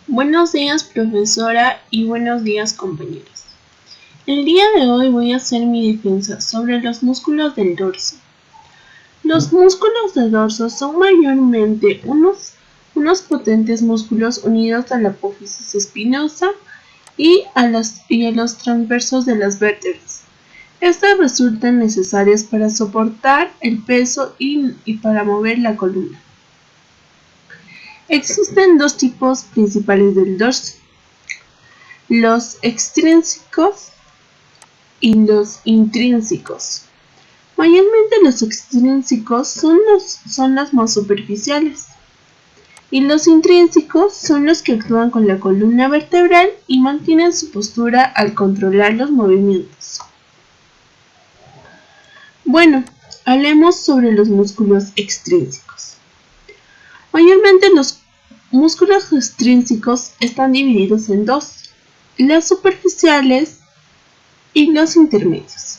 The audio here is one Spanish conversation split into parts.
Buenos días, profesora, y buenos días, compañeros. El día de hoy voy a hacer mi defensa sobre los músculos del dorso. Los músculos del dorso son mayormente unos potentes músculos unidos a la apófisis espinosa y a los transversos de las vértebras. Estas resultan necesarias para soportar el peso y para mover la columna. Existen dos tipos principales del dorso: los extrínsecos y los intrínsecos. Mayormente los extrínsecos son los más superficiales y los intrínsecos son los que actúan con la columna vertebral y mantienen su postura al controlar los movimientos. Bueno, hablemos sobre los músculos extrínsecos. Mayormente los músculos extrínsecos están divididos en dos: los superficiales y los intermedios.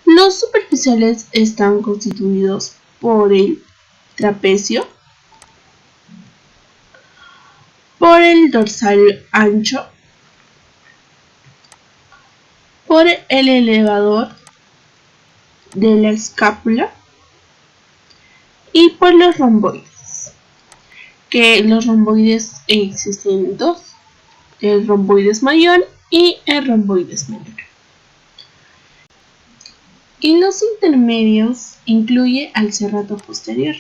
Los superficiales están constituidos por el trapecio, por el dorsal ancho, por el elevador de la escápula y por los romboides. Que los romboides existen dos: el romboides mayor y el romboides menor. Y los intermedios incluye al serrato posterior.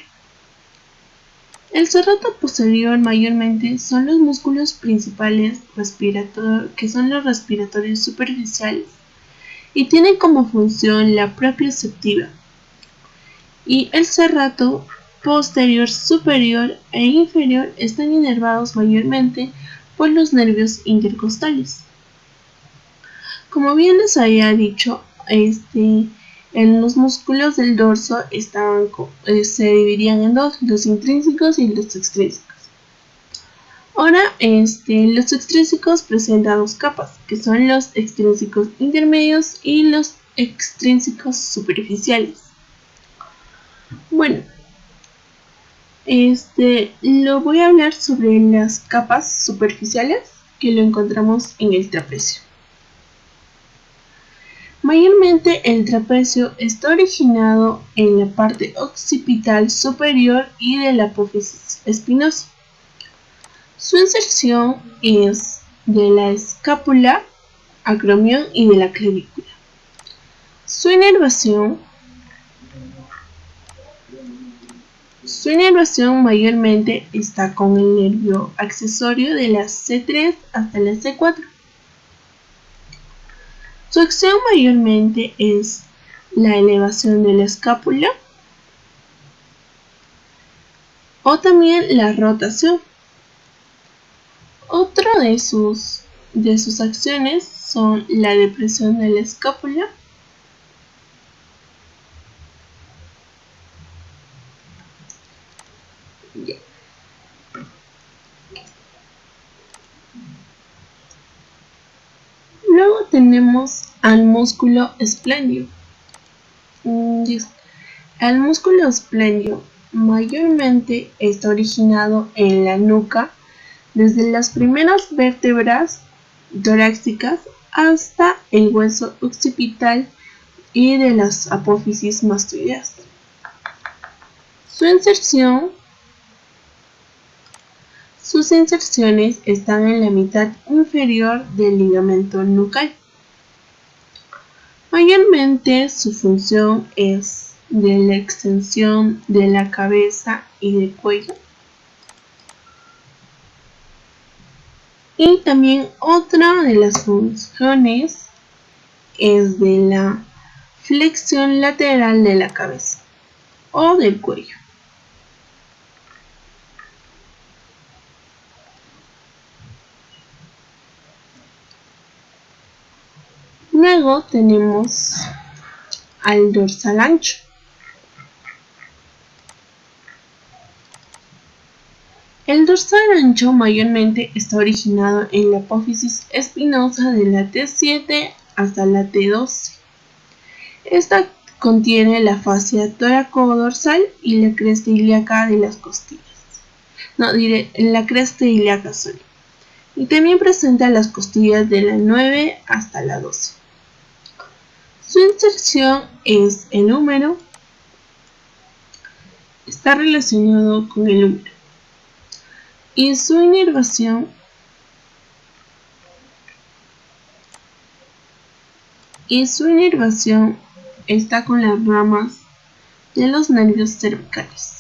El serrato posterior mayormente son los músculos principales que son los respiratorios superficiales y tienen como función la propioceptiva. Y el serrato posterior superior e inferior están inervados mayormente por los nervios intercostales. Como bien les había dicho, en los músculos del dorso se dividían en dos: los intrínsecos y los extrínsecos. Ahora, los extrínsecos presentan dos capas, que son los extrínsecos intermedios y los extrínsecos superficiales. Bueno, lo voy a hablar sobre las capas superficiales, que lo encontramos en el trapecio. Mayormente el trapecio está originado en la parte occipital superior y de la apófisis espinosa. Su inserción es de la escápula, acromion y de la clavícula. Su inervación mayormente está con el nervio accesorio de la C3 hasta la C4. Su acción mayormente es la elevación de la escápula o también la rotación. Otra de sus acciones son la depresión de la escápula Luego tenemos al músculo esplendio. El músculo esplendio mayormente está originado en la nuca, desde las primeras vértebras torácicas hasta el hueso occipital y de las apófisis mastoideas. Sus inserciones están en la mitad inferior del ligamento nucal. Mayormente su función es de la extensión de la cabeza y del cuello. Y también otra de las funciones es de la flexión lateral de la cabeza o del cuello. Luego tenemos al dorsal ancho. El dorsal ancho mayormente está originado en la apófisis espinosa de la T7 hasta la T12. Esta contiene la fascia tóraco-dorsal y la cresta ilíaca de las costillas. no diré la cresta ilíaca sólida. Y también presenta las costillas de la 9 hasta la 12. Su inserción es el húmero, está relacionado con el húmero. Y su inervación está con las ramas de los nervios cervicales.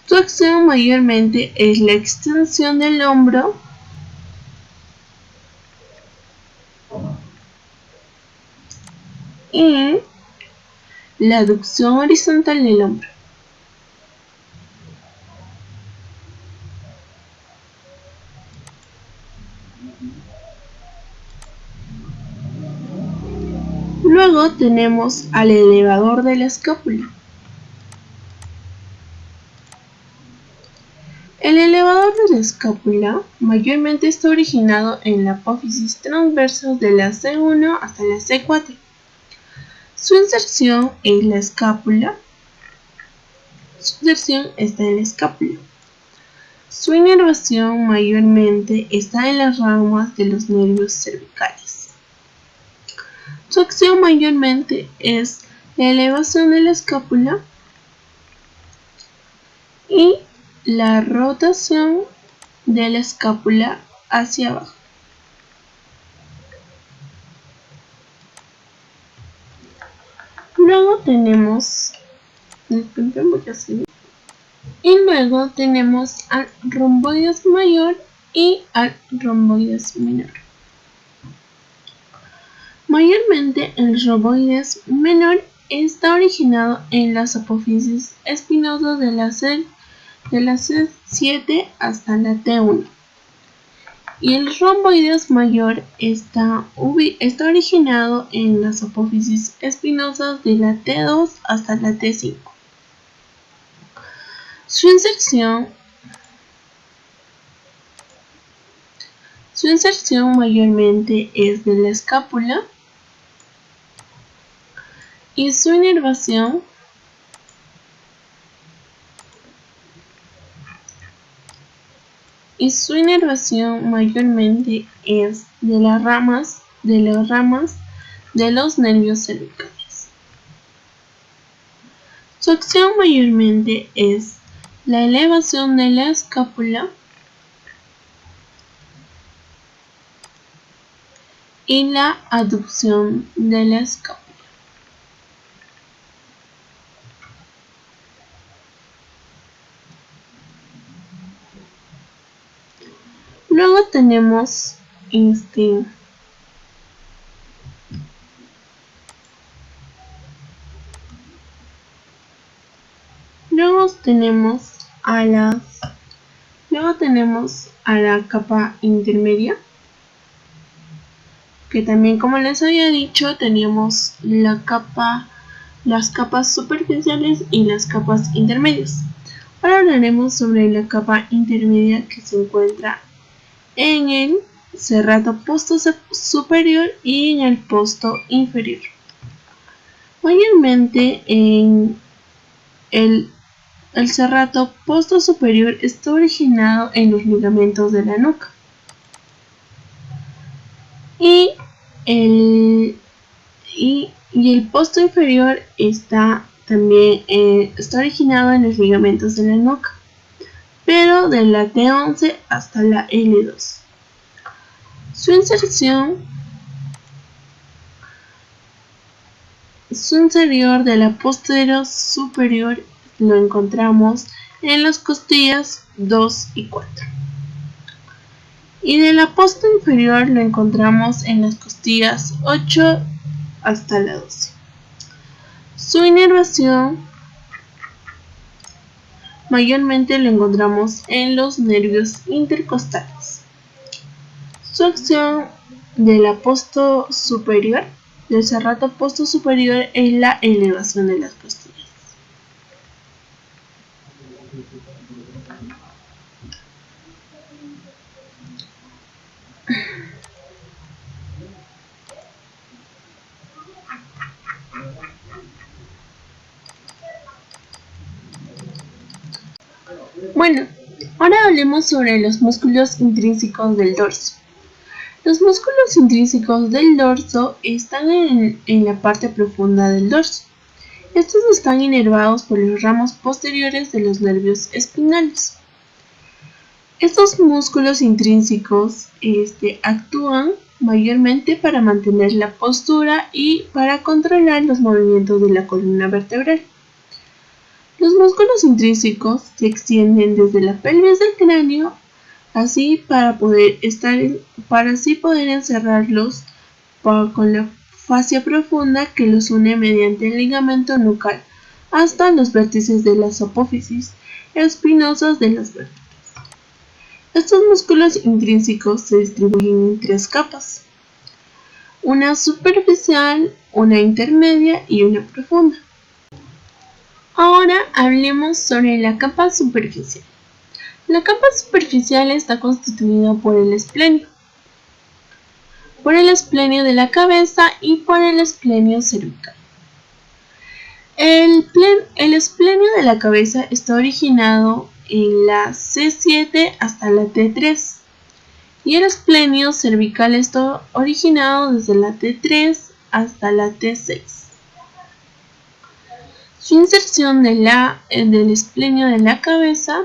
Su acción mayormente es la extensión del hombro y la aducción horizontal del hombro. Luego tenemos al elevador de la escápula. El elevador de la escápula mayormente está originado en la apófisis transversa de la C1 hasta la C4. Su inserción es la escápula. Su inserción está en la escápula. Su inervación mayormente está en las ramas de los nervios cervicales. Su acción mayormente es la elevación de la escápula y la rotación de la escápula hacia abajo. Luego tenemos al romboides mayor y al romboides menor. Mayormente el romboides menor está originado en las apófisis espinosas de la C7 hasta la T1. Y el romboides mayor está originado en las apófisis espinosas de la T2 hasta la T5. Su inserción mayormente es de la escápula y su inervación mayormente es de las ramas de los nervios cervicales. Su acción mayormente es la elevación de la escápula y la aducción de la escápula. Luego tenemos a la capa intermedia, que también, como les había dicho, teníamos las capas superficiales y las capas intermedias. Ahora hablaremos sobre la capa intermedia, que se encuentra en el serrato posto superior y en el posto inferior. Mayormente en el serrato posto superior está originado en los ligamentos de la nuca. Y el posto inferior está originado en los ligamentos de la nuca, pero de la T11 hasta la L2. Su inserción de la posterior superior lo encontramos en las costillas 2 y 4. Y de la posta inferior lo encontramos en las costillas 8 hasta la 12. Su inervación mayormente lo encontramos en los nervios intercostales. Su acción del serrato posto superior es la elevación de las costillas. Bueno, ahora hablemos sobre los músculos intrínsecos del dorso. Los músculos intrínsecos del dorso están en la parte profunda del dorso. Estos están inervados por los ramos posteriores de los nervios espinales. Estos músculos intrínsecos actúan mayormente para mantener la postura y para controlar los movimientos de la columna vertebral. Los músculos intrínsecos se extienden desde la pelvis del cráneo, así para así poder encerrarlos con la fascia profunda que los une mediante el ligamento nucal hasta los vértices de las apófisis espinosas de las vértebras. Estos músculos intrínsecos se distribuyen en 3 capas: una superficial, una intermedia y una profunda. Ahora hablemos sobre la capa superficial. La capa superficial está constituida por el esplenio de la cabeza y por el esplenio cervical. El esplenio de la cabeza está originado en la C7 hasta la T3 y el esplenio cervical está originado desde la T3 hasta la T6. Su inserción del esplenio de la cabeza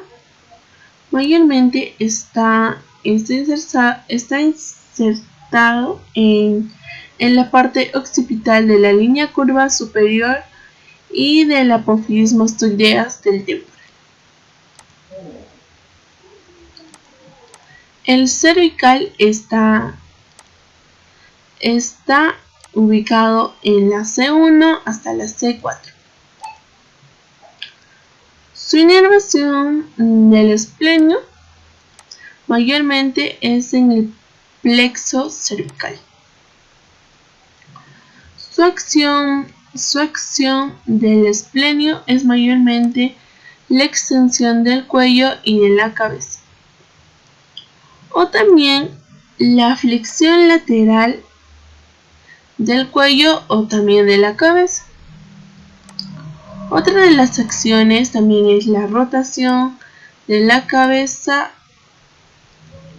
mayormente está insertado en la parte occipital de la línea curva superior y de la apófisis mastoideas del temporal. El cervical está ubicado en la C1 hasta la C4. Su inervación del esplenio mayormente es en el plexo cervical. Su acción del esplenio es mayormente la extensión del cuello y de la cabeza, o también la flexión lateral del cuello o también de la cabeza. Otra de las acciones también es la rotación de la cabeza.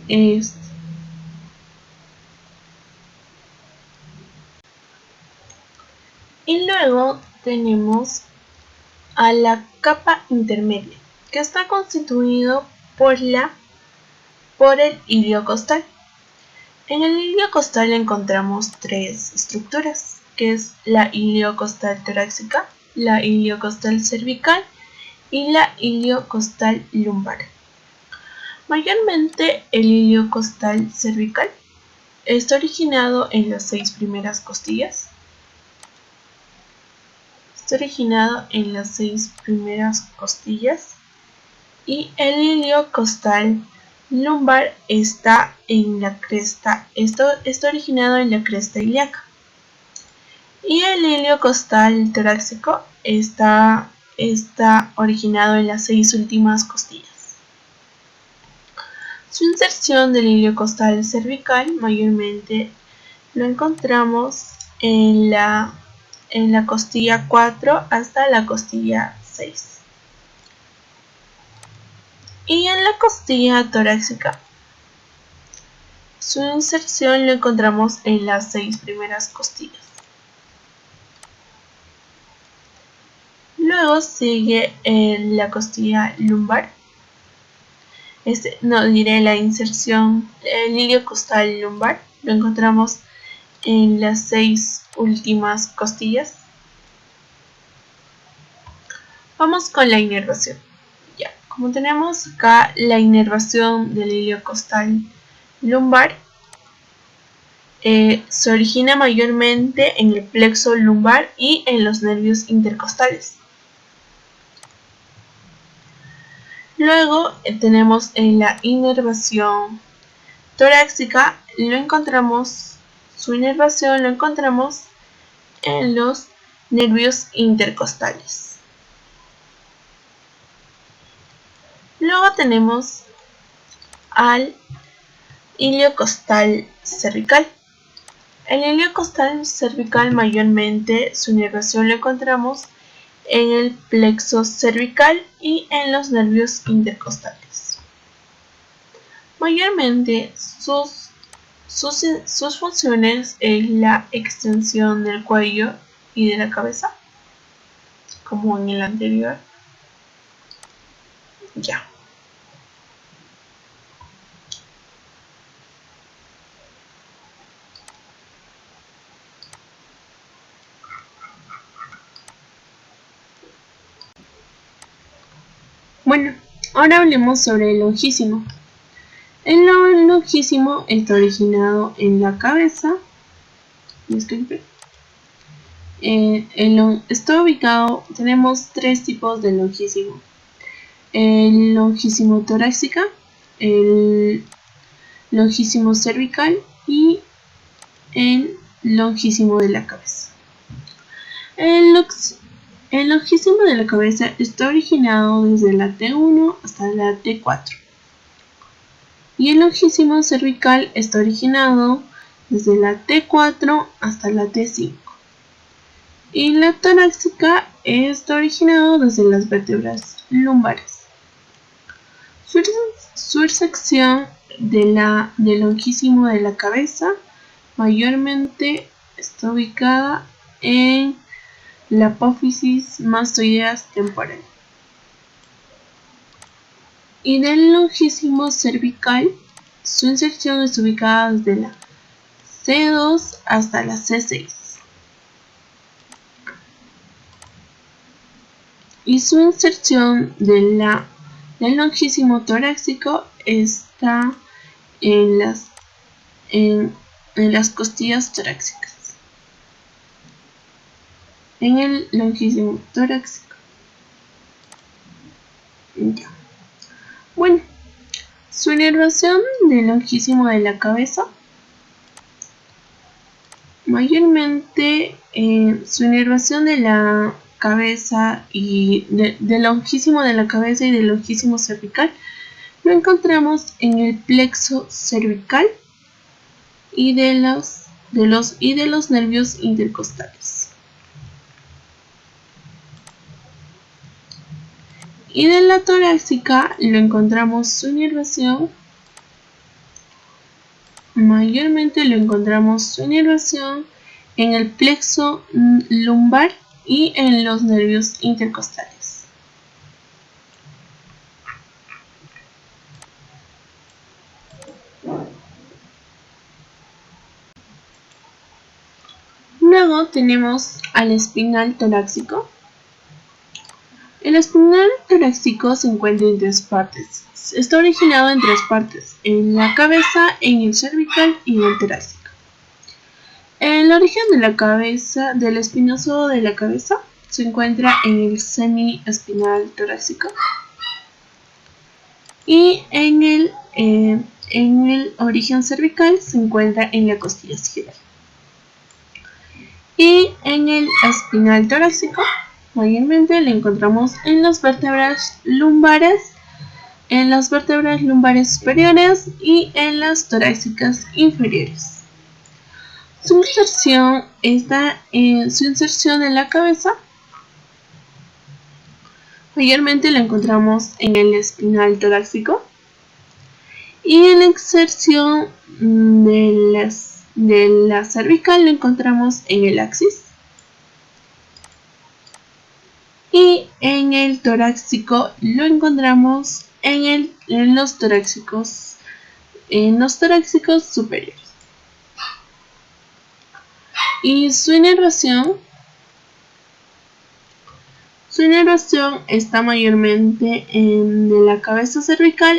Y luego tenemos a la capa intermedia, que está constituido por el ilio costal. En el ilio costal encontramos 3 estructuras, que es la ilio costal torácica, la ilio costal cervical y la ilio costal lumbar. Mayormente el ilio costal cervical está originado en las 6 primeras costillas. Y el ilio costal lumbar está originado en la cresta ilíaca. Y el ilio costal torácico está originado en las 6 últimas costillas. Su inserción del ilio costal cervical mayormente lo encontramos en la costilla 4 hasta la costilla 6. Y en la costilla torácica, su inserción lo encontramos en las 6 primeras costillas. Luego sigue la costilla lumbar. La inserción, el ilio costal lumbar, lo encontramos en las 6 últimas costillas. Vamos con la inervación. Como tenemos acá la inervación del ilio costal lumbar, se origina mayormente en el plexo lumbar y en los nervios intercostales. Luego tenemos en la inervación torácica, su inervación lo encontramos en los nervios intercostales. Luego tenemos al ilio costal cervical. El ilio costal cervical mayormente su inervación lo encontramos en el plexo cervical y en los nervios intercostales. Mayormente sus funciones es la extensión del cuello y de la cabeza, como en el anterior. Ya. Bueno, ahora hablemos sobre el lonjísimo. El lonjísimo está originado en la cabeza. Disculpe. Está ubicado, tenemos tres tipos de lonjísimo. El lonjísimo torácica, el lonjísimo cervical y el lonjísimo de la cabeza. El lonjísimo de la cabeza está originado desde la T1 hasta la T4. Y el lonjísimo cervical está originado desde la T4 hasta la T5. Y la torácica está originado desde las vértebras lumbares. Su sección del lonjísimo de la cabeza mayormente está ubicada en la apófisis mastoidea temporal. Y del lonjísimo cervical, su inserción está ubicada desde la C2 hasta la C6. Y su inserción del lonjísimo torácico está en las costillas torácicas. En el lonjísimo torácico. Ya. Bueno, su inervación del lonjísimo de la cabeza, mayormente su inervación de la cabeza y del lonjísimo de la cabeza y del lonjísimo cervical lo encontramos en el plexo cervical y de los nervios intercostales. Y de la torácica lo encontramos su inervación, mayormente lo encontramos su inervación en el plexo lumbar y en los nervios intercostales. Luego tenemos al espinal torácico. El espinal torácico se encuentra en tres partes. Está originado en tres partes: en la cabeza, en el cervical y en el torácico. El origen de la cabeza, del espinoso de la cabeza, se encuentra en el semiespinal torácico. Y en el origen cervical se encuentra en la costilla isquial. Y en el espinal torácico, mayormente lo encontramos en las vértebras lumbares, superiores y en las torácicas inferiores. Su inserción en la cabeza, mayormente la encontramos en el espinal torácico. Y en la inserción de la cervical lo encontramos en el axis. Y en el torácico lo encontramos en los torácicos superiores. Y su inervación está mayormente de la cabeza cervical,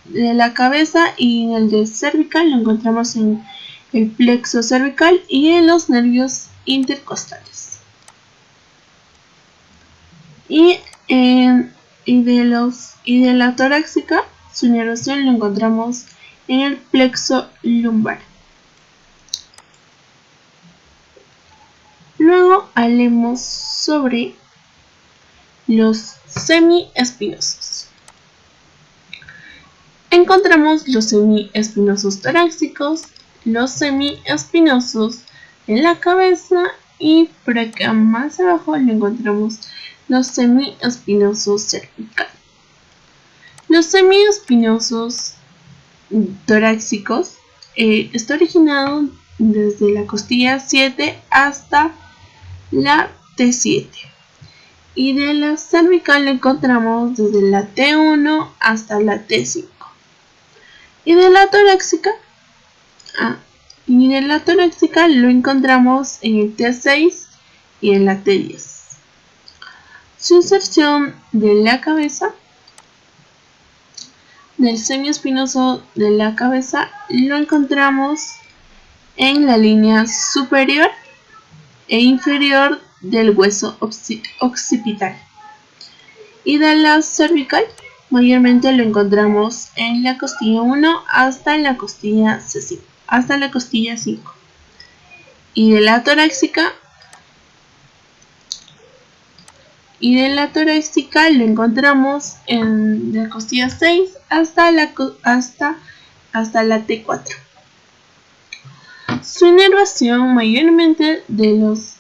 de la cabeza, y en el de cervical lo encontramos en el plexo cervical y en los nervios intercostales. Y de la torácica, su inervación lo encontramos en el plexo lumbar. Luego hablemos sobre los semiespinosos. Encontramos los semiespinosos torácicos, los semiespinosos en la cabeza, y por acá más abajo lo encontramos los semiespinosos cervicales. Los semiespinosos torácicos está originado desde la costilla 7 hasta la T7. Y de la cervical lo encontramos desde la T1 hasta la T5. Y de la torácica, lo encontramos en el T6 y en la T10. Su inserción de la cabeza, del semiespinoso de la cabeza, lo encontramos en la línea superior e inferior del hueso occipital. Y de la cervical, mayormente lo encontramos en la costilla 1 hasta la costilla 5. Y de la torácica, lo encontramos en la costilla 6 hasta la T4. Su inervación mayormente de los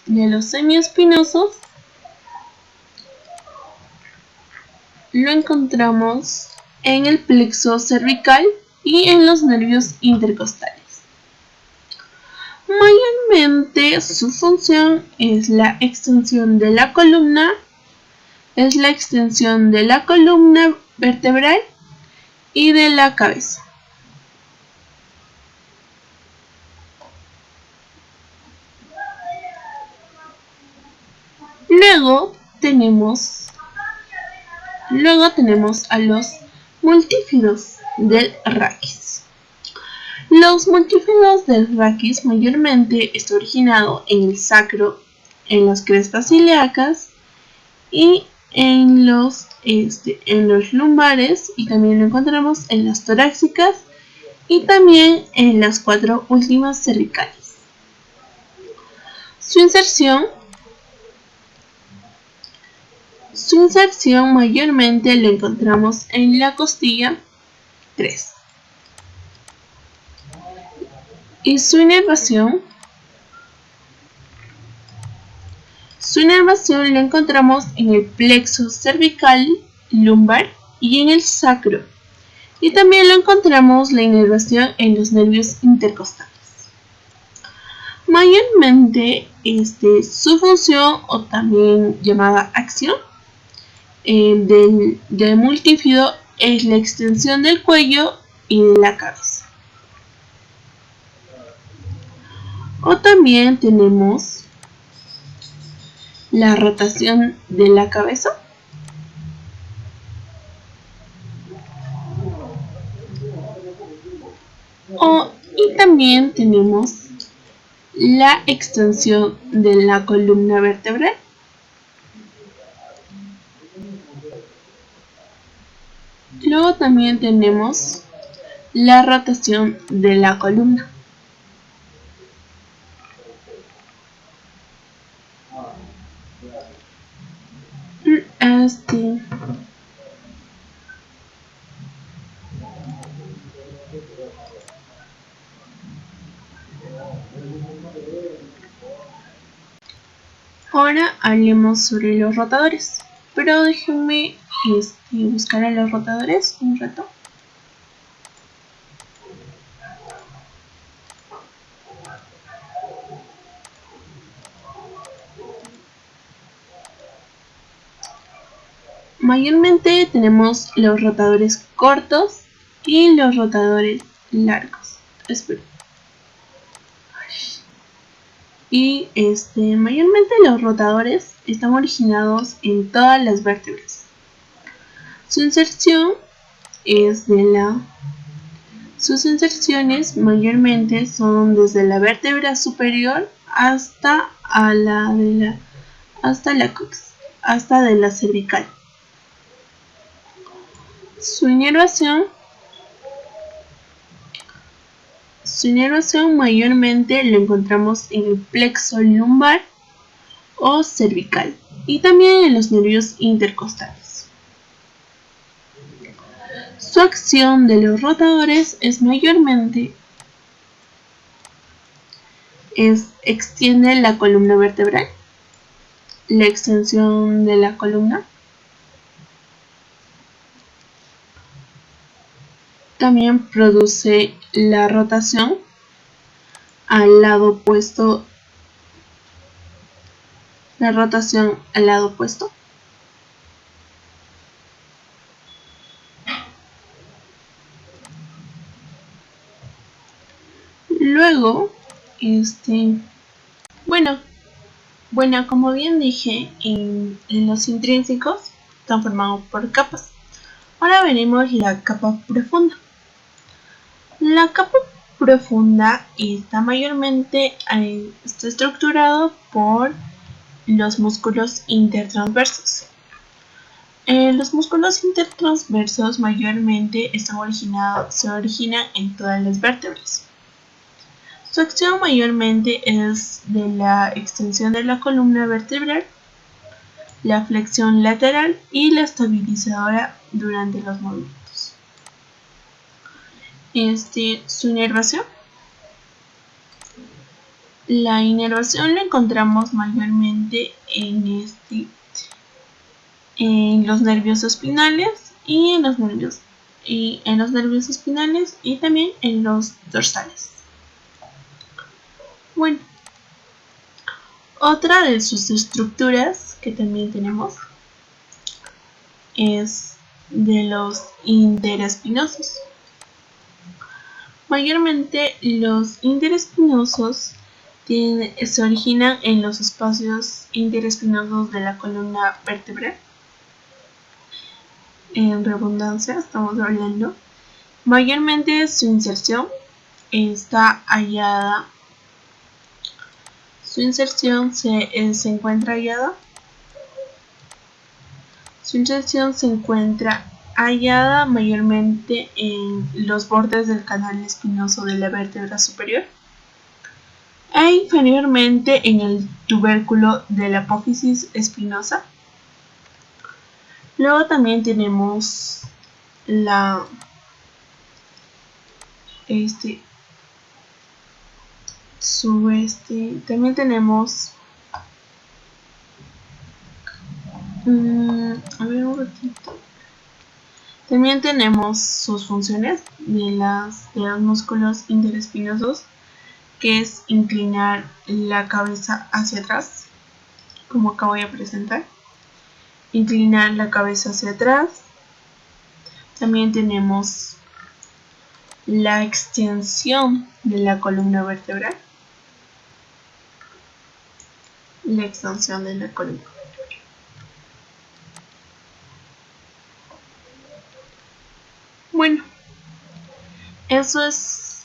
semiespinosos lo encontramos en el plexo cervical y en los nervios intercostales. Mayormente su función es la extensión de la columna, vertebral y de la cabeza. Luego tenemos a los multífidos del raquis. Los multífidos del raquis mayormente está originado en el sacro, en las crestas ilíacas y en los lumbares, y también lo encontramos en las torácicas y también en las 4 últimas cervicales. Su inserción mayormente lo encontramos en la costilla 3. Y su inervación lo encontramos en el plexo cervical, lumbar y en el sacro. Y también lo encontramos la inervación en los nervios intercostales. Mayormente su función, o también llamada acción, del multífido es la extensión del cuello y de la cabeza. O también tenemos la rotación de la cabeza, y también tenemos la extensión de la columna vertebral. Luego también tenemos la rotación de la columna. Ahora hablemos sobre los rotadores, pero déjenme buscar a los rotadores un rato. Mayormente tenemos los rotadores cortos y los rotadores largos. Espera. Y mayormente los rotadores están originados en todas las vértebras. Su inserción sus inserciones mayormente son desde la vértebra superior hasta de la cervical. Su inervación mayormente lo encontramos en el plexo lumbar o cervical y también en los nervios intercostales. Su acción de los rotadores es mayormente extiende la columna vertebral la extensión de la columna. También produce la rotación al lado opuesto. Luego, bueno, como bien dije, en los intrínsecos están formados por capas. Ahora veremos la capa profunda. La capa profunda está mayormente estructurado por los músculos intertransversos. Los músculos intertransversos mayormente se originan en todas las vértebras. Su acción mayormente es de la extensión de la columna vertebral, la flexión lateral y la estabilizadora durante los movimientos. Su inervación. La inervación la encontramos mayormente en los nervios espinales y en los nervios espinales y también en los dorsales. Bueno, otra de sus estructuras que también tenemos es de los interespinosos. Mayormente los interespinosos se originan en los espacios interespinosos de la columna vertebral. En redundancia estamos hablando. Mayormente su inserción está hallada. Su inserción se encuentra hallada mayormente en los bordes del canal espinoso de la vértebra superior e inferiormente en el tubérculo de la apófisis espinosa. Luego también tenemos también tenemos También tenemos sus funciones de los músculos interespinosos, que es inclinar la cabeza hacia atrás, como acá voy a presentar. Inclinar la cabeza hacia atrás. También tenemos la extensión de la columna vertebral. Bueno, eso es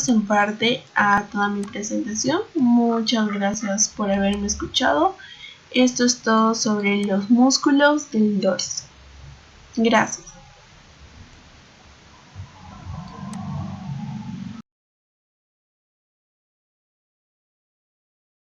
en parte a toda mi presentación. Muchas gracias por haberme escuchado. Esto es todo sobre los músculos del dorso. Gracias.